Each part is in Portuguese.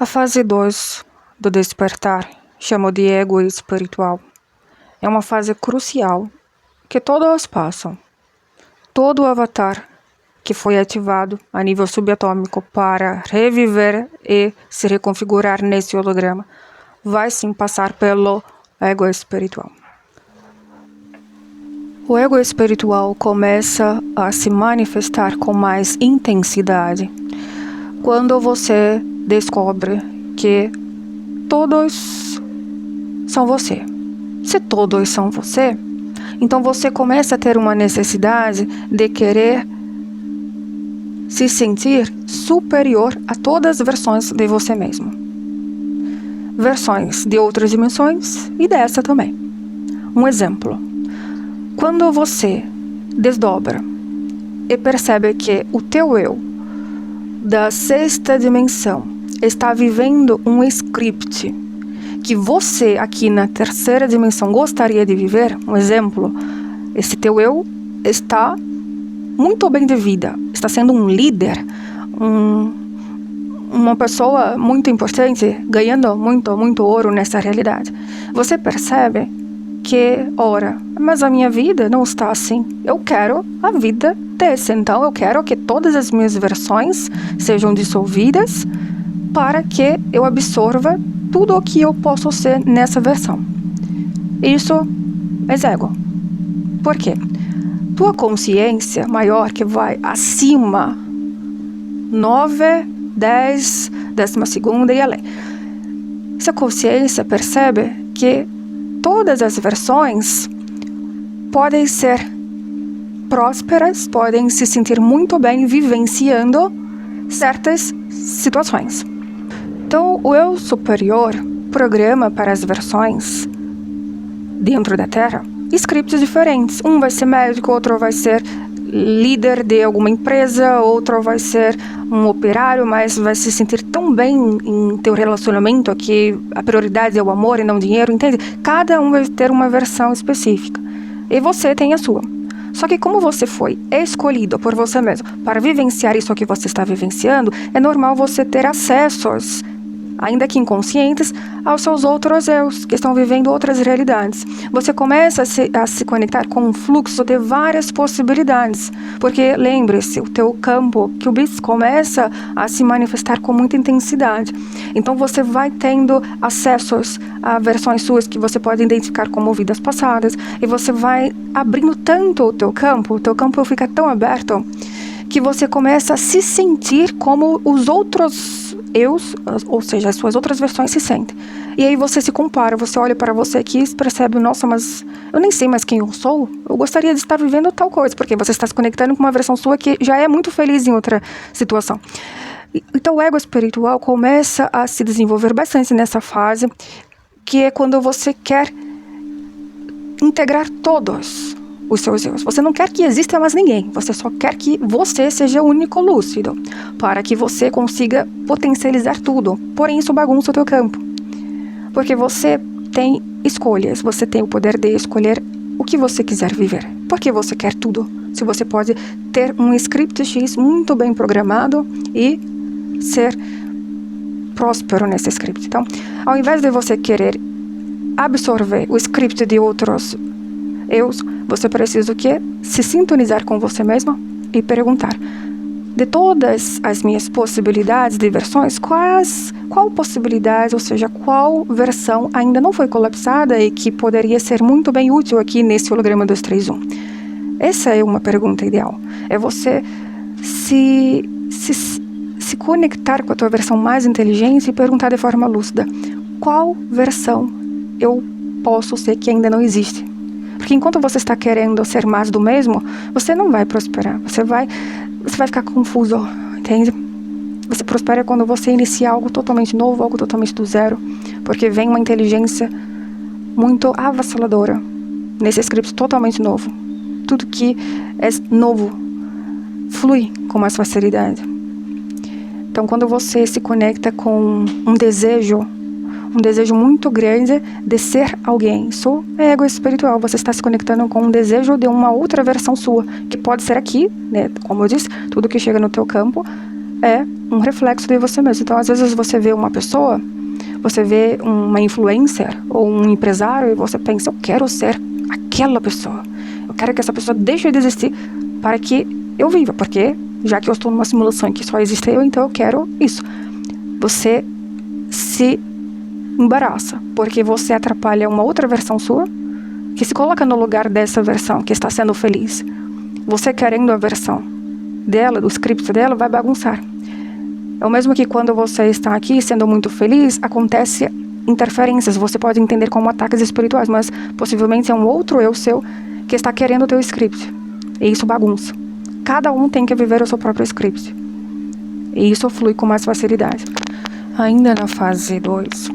A fase 2 do despertar, chamo de ego espiritual, é uma fase crucial que todos passam. Todo avatar que foi ativado a nível subatômico para reviver e se reconfigurar nesse holograma vai sim passar pelo ego espiritual. O ego espiritual começa a se manifestar com mais intensidade quando você descobre que todos são você. Se todos são você, então você começa a ter uma necessidade de querer se sentir superior a todas as versões de você mesmo. Versões de outras dimensões e dessa também. Um exemplo. Quando você desdobra e percebe que o teu eu da sexta dimensão está vivendo um script que você aqui na terceira dimensão gostaria de viver, um exemplo, esse teu eu está muito bem de vida, está sendo um líder, uma pessoa muito importante, ganhando muito ouro nessa realidade. Você percebe que, ora, mas a minha vida não está assim. Eu quero a vida desse, então eu quero que todas as minhas versões sejam dissolvidas para que eu absorva tudo o que eu posso ser nessa versão. Isso é ego. Por quê? Tua consciência maior que vai acima 9, 10, 12ª e além. Essa consciência percebe que todas as versões podem ser prósperas, podem se sentir muito bem vivenciando certas situações. Então, o eu superior programa para as versões dentro da Terra scripts diferentes. Um vai ser médico, outro vai ser líder de alguma empresa, outro vai ser um operário, mas vai se sentir tão bem em teu relacionamento que a prioridade é o amor e não o dinheiro, entende? Cada um vai ter uma versão específica e você tem a sua. Só que como você foi escolhido por você mesmo para vivenciar isso que você está vivenciando, é normal você ter acessos, ainda que inconscientes, aos seus outros eus, que estão vivendo outras realidades. Você começa a se conectar com um fluxo de várias possibilidades, porque lembre-se, o teu campo QBIS começa a se manifestar com muita intensidade. Então você vai tendo acessos a versões suas que você pode identificar como vidas passadas, e você vai abrindo tanto o teu campo fica tão aberto, que você começa a se sentir como os outros eus, ou seja, as suas outras versões se sentem. E aí você se compara, você olha para você aqui e percebe, nossa, mas eu nem sei mais quem eu sou, eu gostaria de estar vivendo tal coisa, porque você está se conectando com uma versão sua que já é muito feliz em outra situação. Então o ego espiritual começa a se desenvolver bastante nessa fase, que é quando você quer integrar todos os seus eus. Você não quer que exista mais ninguém, você só quer que você seja o único lúcido, para que você consiga potencializar tudo. Porém, isso bagunça o teu campo, porque você tem escolhas, você tem o poder de escolher o que você quiser viver. Por que você quer tudo? Se você pode ter um script X muito bem programado e ser próspero nesse script. Então, ao invés de você querer absorver o script de outros eus, você precisa o quê? Se sintonizar com você mesmo e perguntar: de todas as minhas possibilidades de versões, qual possibilidade, ou seja, qual versão ainda não foi colapsada e que poderia ser muito bem útil aqui nesse holograma 231? Essa é uma pergunta ideal. É você se conectar com a tua versão mais inteligente e perguntar de forma lúcida: qual versão eu posso ser que ainda não existe? Porque enquanto você está querendo ser mais do mesmo, você não vai prosperar. Você vai ficar confuso, entende? Você prospera quando você inicia algo totalmente novo, algo totalmente do zero. Porque vem uma inteligência muito avassaladora nesse script totalmente novo. Tudo que é novo flui com mais facilidade. Então, quando você se conecta com um desejo muito grande de ser alguém, isso é ego espiritual. Você está se conectando com um desejo de uma outra versão sua, que pode ser aqui, né? Como eu disse, tudo que chega no teu campo é um reflexo de você mesmo. Então, às vezes você vê uma pessoa, você vê uma influencer ou um empresário e você pensa, eu quero ser aquela pessoa. Eu quero que essa pessoa deixe de existir para que eu viva, porque já que eu estou numa simulação em que só existe eu, então eu quero isso. Você se embaraça, porque você atrapalha uma outra versão sua, que se coloca no lugar dessa versão que está sendo feliz. Você querendo a versão dela, do script dela, vai bagunçar. É o mesmo que quando você está aqui sendo muito feliz, acontece interferências, você pode entender como ataques espirituais, mas possivelmente é um outro eu seu que está querendo o teu script. E isso bagunça. Cada um tem que viver o seu próprio script. E isso flui com mais facilidade. Ainda na fase 2,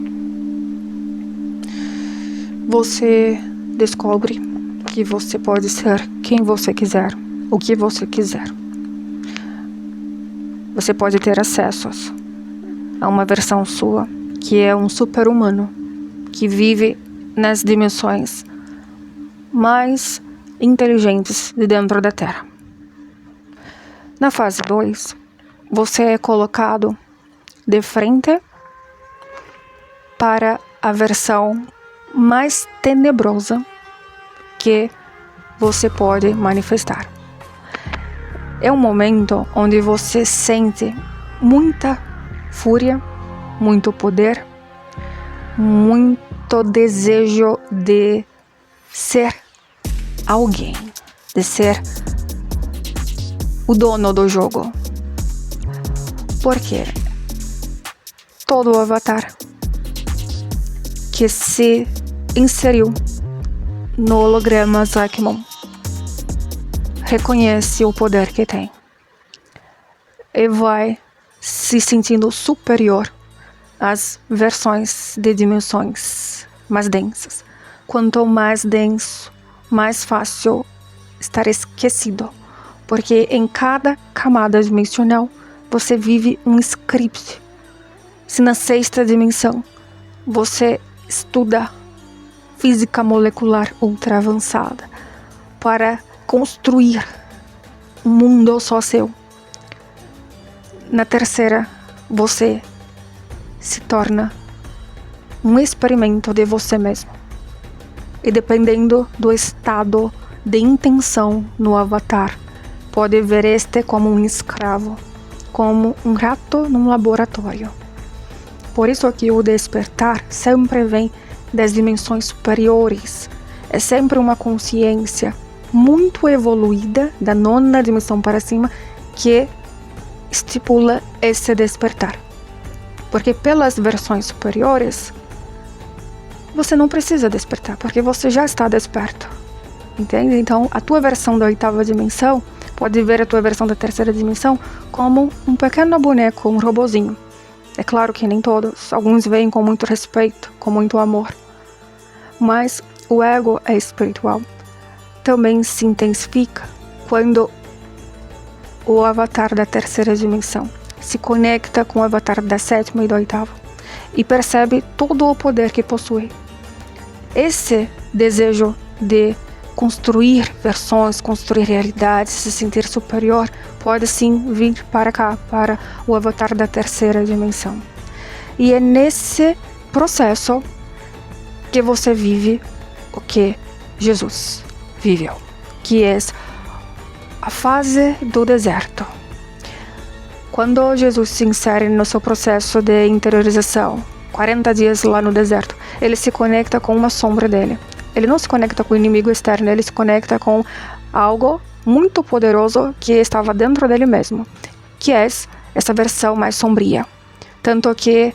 você descobre que você pode ser quem você quiser, o que você quiser. Você pode ter acessos a uma versão sua que é um super-humano, que vive nas dimensões mais inteligentes de dentro da Terra. Na fase 2, você é colocado de frente para a versão mais tenebrosa que você pode manifestar. É um momento onde você sente muita fúria, muito poder, muito desejo de ser alguém, de ser o dono do jogo. Porque todo o avatar que se inseriu no holograma Zakmon reconhece o poder que tem e vai se sentindo superior às versões de dimensões mais densas. Quanto mais denso, mais fácil estar esquecido, porque em cada camada dimensional você vive um script. Se na 6ª dimensão você estuda física molecular ultra avançada para construir um mundo só seu, na 3ª você se torna um experimento de você mesmo. E dependendo do estado de intenção no avatar, pode ver este como um escravo, como um rato num laboratório. Por isso que o despertar sempre vem das dimensões superiores. É sempre uma consciência muito evoluída, da 9ª dimensão para cima, que estipula esse despertar. Porque pelas versões superiores, você não precisa despertar, porque você já está desperto. Entende? Então, a tua versão da 8ª dimensão pode ver a tua versão da 3ª dimensão como um pequeno boneco, um robozinho. É claro que nem todos, alguns veem com muito respeito, com muito amor. Mas o ego é espiritual. Também se intensifica quando o avatar da 3ª dimensão se conecta com o avatar da 7ª e da 8ª e percebe todo o poder que possui. Esse desejo de construir versões, construir realidades, se sentir superior, pode sim vir para cá, para o avatar da 3ª dimensão. E é nesse processo que você vive o que Jesus viveu, que é a fase do deserto. Quando Jesus se insere no seu processo de interiorização, 40 dias lá no deserto, ele se conecta com uma sombra dele. Ele não se conecta com o inimigo externo, ele se conecta com algo muito poderoso que estava dentro dele mesmo, que é essa versão mais sombria. Tanto que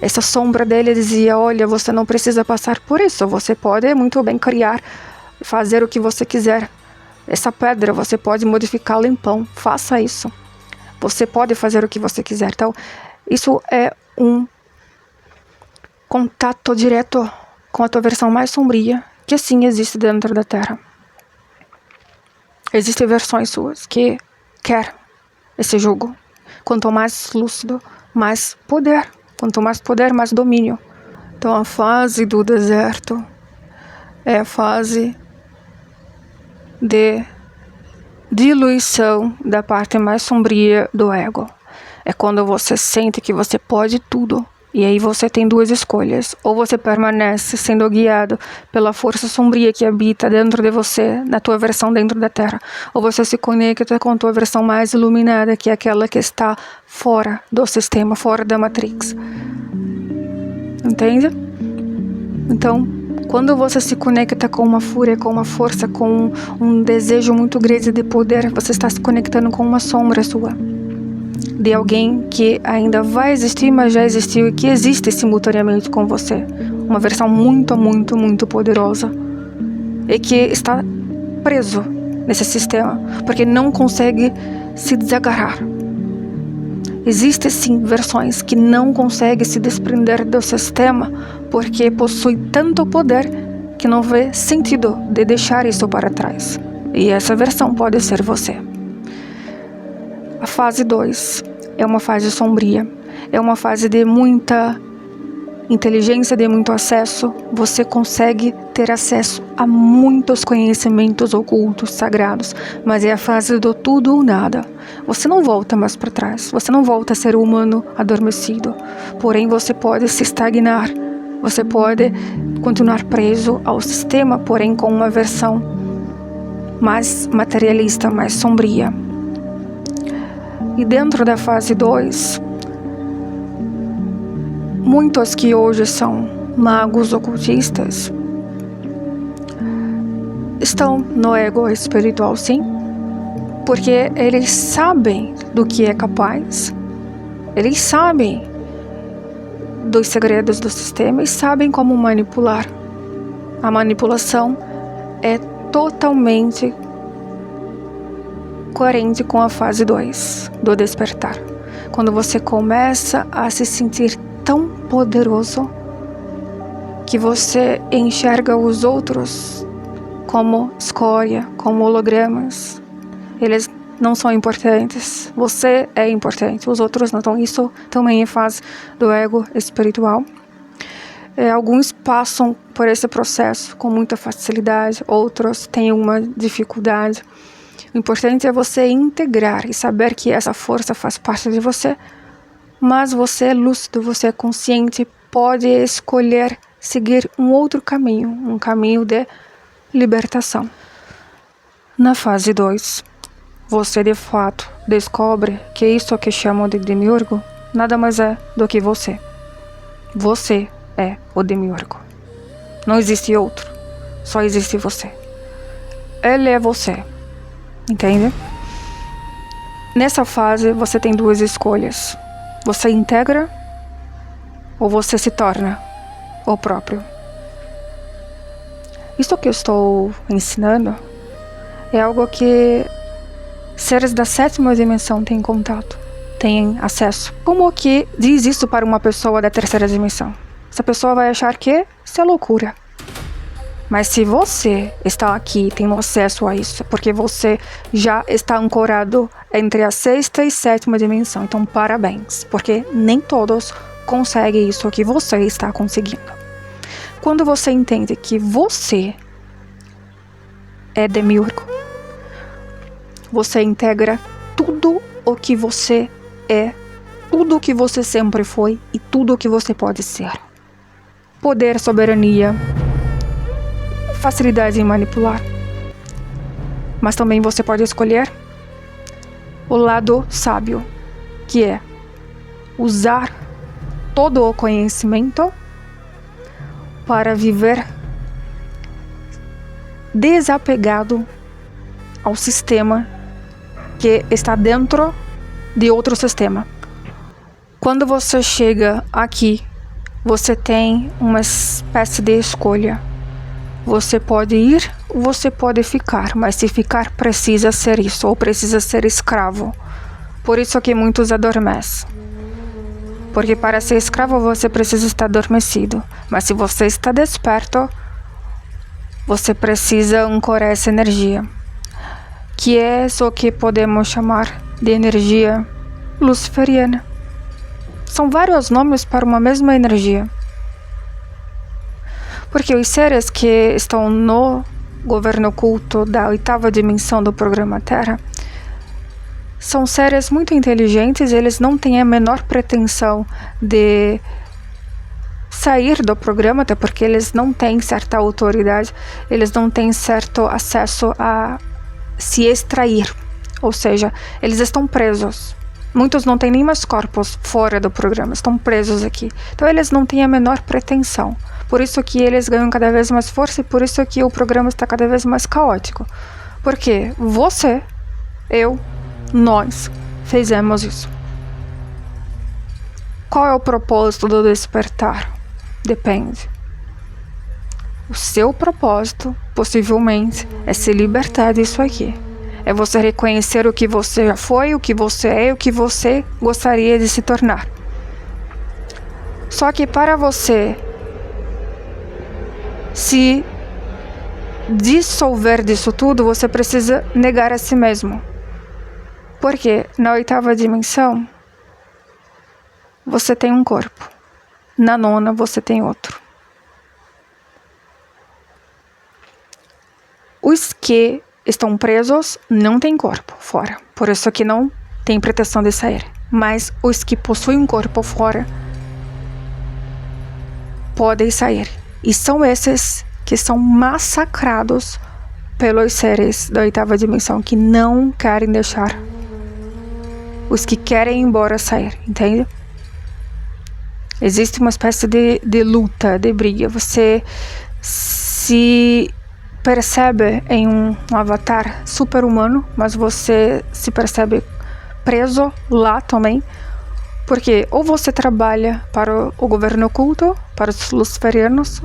essa sombra dele dizia, olha, você não precisa passar por isso, você pode muito bem criar, fazer o que você quiser. Essa pedra, você pode modificá-la em pão, faça isso. Você pode fazer o que você quiser. Então, isso é um contato direto com a tua versão mais sombria, que sim existe dentro da Terra. Existem versões suas que quer esse jogo. Quanto mais lúcido, mais poder. Quanto mais poder, mais domínio. Então a fase do deserto é a fase de diluição da parte mais sombria do ego. É quando você sente que você pode tudo. E aí você tem duas escolhas. Ou você permanece sendo guiado pela força sombria que habita dentro de você, na tua versão dentro da Terra. Ou você se conecta com a tua versão mais iluminada, que é aquela que está fora do sistema, fora da Matrix. Entende? Então, quando você se conecta com uma fúria, com uma força, com um desejo muito grande de poder, você está se conectando com uma sombra sua. De alguém que ainda vai existir, mas já existiu e que existe simultaneamente com você. Uma versão muito, muito, muito poderosa. E que está preso nesse sistema, porque não consegue se desagarrar. Existem sim versões que não conseguem se desprender do sistema, porque possui tanto poder que não vê sentido de deixar isso para trás. E essa versão pode ser você. A fase 2 é uma fase sombria, é uma fase de muita inteligência, de muito acesso. Você consegue ter acesso a muitos conhecimentos ocultos, sagrados, mas é a fase do tudo ou nada. Você não volta mais para trás, você não volta a ser humano adormecido, porém você pode se estagnar, você pode continuar preso ao sistema, porém com uma versão mais materialista, mais sombria. E dentro da fase 2, muitos que hoje são magos ocultistas estão no ego espiritual, sim, porque eles sabem do que é capaz, eles sabem dos segredos do sistema e sabem como manipular. A manipulação é totalmente coerente com a fase 2 do despertar. Quando você começa a se sentir tão poderoso que você enxerga os outros como escória, como hologramas. Eles não são importantes. Você é importante, os outros não. Então isso também é fase do ego espiritual. Alguns passam por esse processo com muita facilidade, outros têm uma dificuldade. O importante é você integrar e saber que essa força faz parte de você, mas você é lúcido, você é consciente, pode escolher seguir um outro caminho, um caminho de libertação. Na fase 2, você de fato descobre que isso que chamam de demiurgo nada mais é do que você. Você é o demiurgo. Não existe outro, só existe você. Ele é você. Entende? Nessa fase você tem duas escolhas. Você integra ou você se torna o próprio. Isso que eu estou ensinando é algo que seres da 7ª dimensão têm contato, têm acesso. Como que diz isso para uma pessoa da 3ª dimensão? Essa pessoa vai achar que isso é loucura. Mas se você está aqui, tem acesso a isso, porque você já está ancorado entre a 6ª e 7ª dimensão. Então, parabéns, porque nem todos conseguem isso que você está conseguindo. Quando você entende que você é demiurgo, você integra tudo o que você é, tudo o que você sempre foi e tudo o que você pode ser. Poder, soberania, facilidade em manipular. Mas também você pode escolher o lado sábio, que é usar todo o conhecimento para viver desapegado ao sistema que está dentro de outro sistema. Quando você chega aqui, você tem uma espécie de escolha. Você pode ir ou você pode ficar, mas se ficar precisa ser isso, ou precisa ser escravo. Por isso que muitos adormecem. Porque para ser escravo você precisa estar adormecido. Mas se você está desperto, você precisa ancorar essa energia. Que é isso que podemos chamar de energia luciferiana. São vários nomes para uma mesma energia. Porque os seres que estão no governo oculto da 8ª dimensão do programa Terra são seres muito inteligentes, eles não têm a menor pretensão de sair do programa, até porque eles não têm certa autoridade, eles não têm certo acesso a se extrair, ou seja, eles estão presos. Muitos não têm nem mais corpos fora do programa, estão presos aqui. Então eles não têm a menor pretensão. Por isso que eles ganham cada vez mais força e por isso que o programa está cada vez mais caótico. Porque você, eu, nós fizemos isso. Qual é o propósito do despertar? Depende. O seu propósito, possivelmente, é se libertar disso aqui. É você reconhecer o que você já foi, o que você é e o que você gostaria de se tornar. Só que para você se dissolver disso tudo, você precisa negar a si mesmo. Porque na 8ª dimensão, você tem um corpo. Na 9ª, você tem outro. Os que estão presos não têm corpo fora. Por isso que não tem pretensão de sair. Mas os que possuem um corpo fora podem sair. E são esses que são massacrados pelos seres da 8ª dimensão que não querem deixar os que querem ir embora sair, entende? Existe uma espécie de luta, de briga. Você se percebe em um avatar super-humano, mas você se percebe preso lá também, porque ou você trabalha para o governo oculto, para os luciferianos,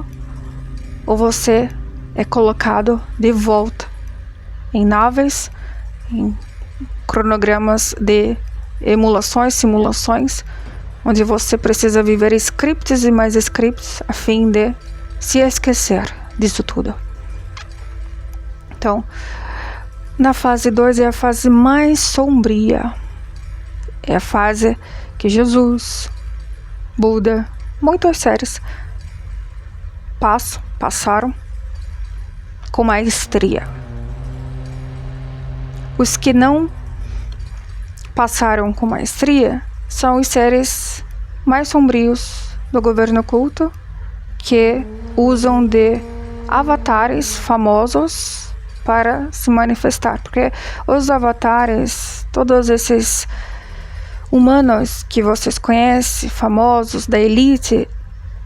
ou você é colocado de volta em naves, em cronogramas de emulações, simulações, onde você precisa viver scripts e mais scripts a fim de se esquecer disso tudo. Então, na fase 2 é a fase mais sombria. É a fase que Jesus, Buda, muitos seres passaram com maestria. Os que não passaram com maestria são os seres mais sombrios do governo oculto, que usam de avatares famosos para se manifestar. Porque os avatares, todos esses humanos que vocês conhecem, famosos, da elite,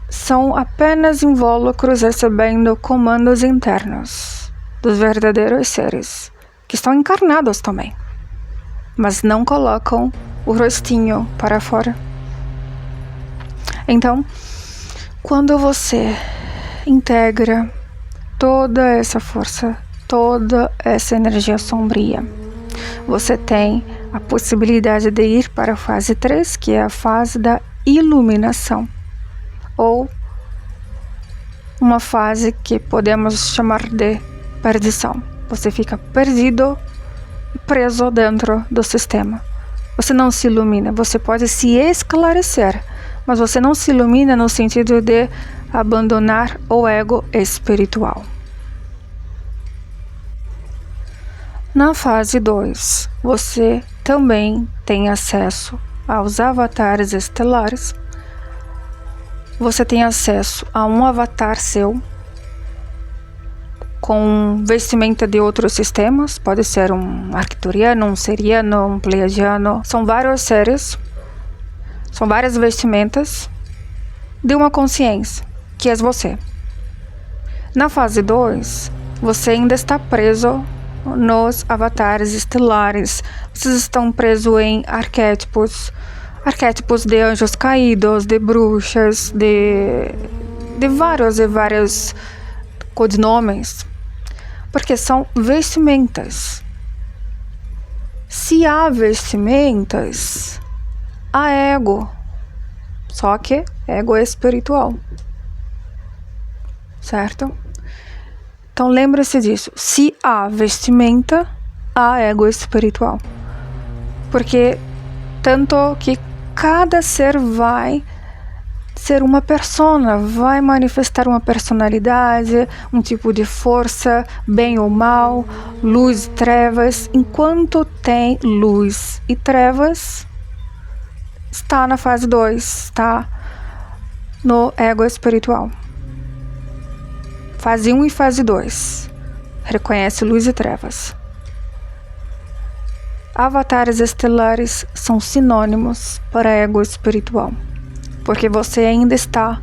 são apenas invólucros recebendo comandos internos dos verdadeiros seres, que estão encarnados também, mas não colocam o rostinho para fora. Então, quando você integra toda essa força, toda essa energia sombria, você tem a possibilidade de ir para a fase 3, que é a fase da iluminação, ou uma fase que podemos chamar de perdição. Você fica perdido e preso dentro do sistema. Você não se ilumina, você pode se esclarecer, mas você não se ilumina no sentido de abandonar o ego espiritual. Na fase 2, você também tem acesso aos avatares estelares. Você tem acesso a um avatar seu com vestimenta de outros sistemas. Pode ser um arcturiano, um seriano, um pleiadiano. São vários seres, são várias vestimentas de uma consciência, que é você. Na fase 2, você ainda está preso nos avatares estelares. Vocês estão presos em arquétipos de anjos caídos, de bruxas, de vários codinomes, porque são vestimentas. Se há vestimentas, há ego, só que ego é espiritual, certo? Então lembre-se disso, se há vestimenta, há ego espiritual, porque tanto que cada ser vai ser uma persona, vai manifestar uma personalidade, um tipo de força, bem ou mal, luz e trevas. Enquanto tem luz e trevas, está na fase 2, está no ego espiritual. Fase 1 e fase 2. Reconhece luz e trevas. Avatares estelares são sinônimos para ego espiritual. Porque você ainda está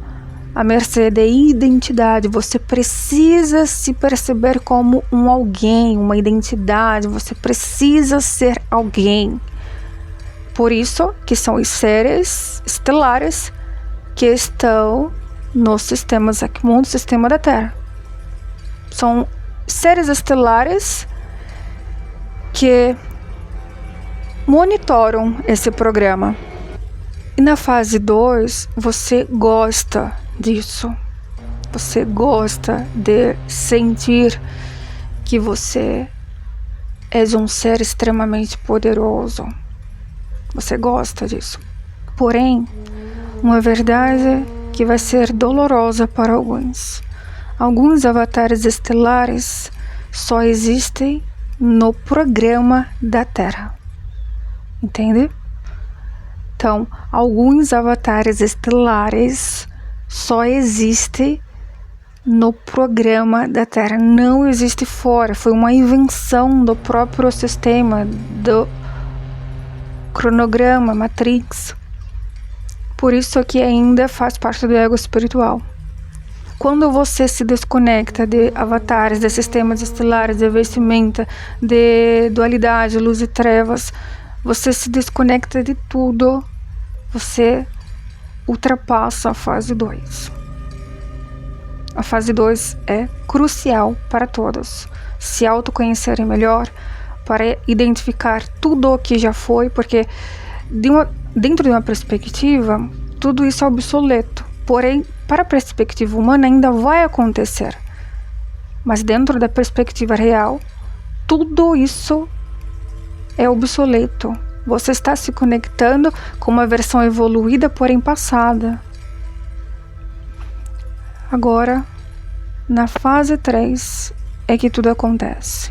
à mercê da identidade. Você precisa se perceber como um alguém, uma identidade. Você precisa ser alguém. Por isso que são os seres estelares que estão nos sistemas Aquimundo, sistema da Terra. São seres estelares que monitoram esse programa. E na fase 2, você gosta disso. Você gosta de sentir que você é um ser extremamente poderoso. Você gosta disso. Porém, uma verdade que vai ser dolorosa para alguns. Alguns avatares estelares só existem no programa da Terra. Entende? Então, alguns avatares estelares só existem no programa da Terra, não existe fora. Foi uma invenção do próprio sistema, do cronograma, Matrix. Por isso que ainda faz parte do ego espiritual. Quando você se desconecta de avatares, de sistemas estelares, de vestimenta, de dualidade, luz e trevas, você se desconecta de tudo, você ultrapassa a fase 2. A fase 2 é crucial para todos. Se autoconhecerem melhor, para identificar tudo o que já foi, porque dentro de uma perspectiva, tudo isso é obsoleto. Porém, para a perspectiva humana ainda vai acontecer. Mas dentro da perspectiva real, tudo isso é obsoleto. Você está se conectando com uma versão evoluída, porém passada. Agora, na fase 3, é que tudo acontece.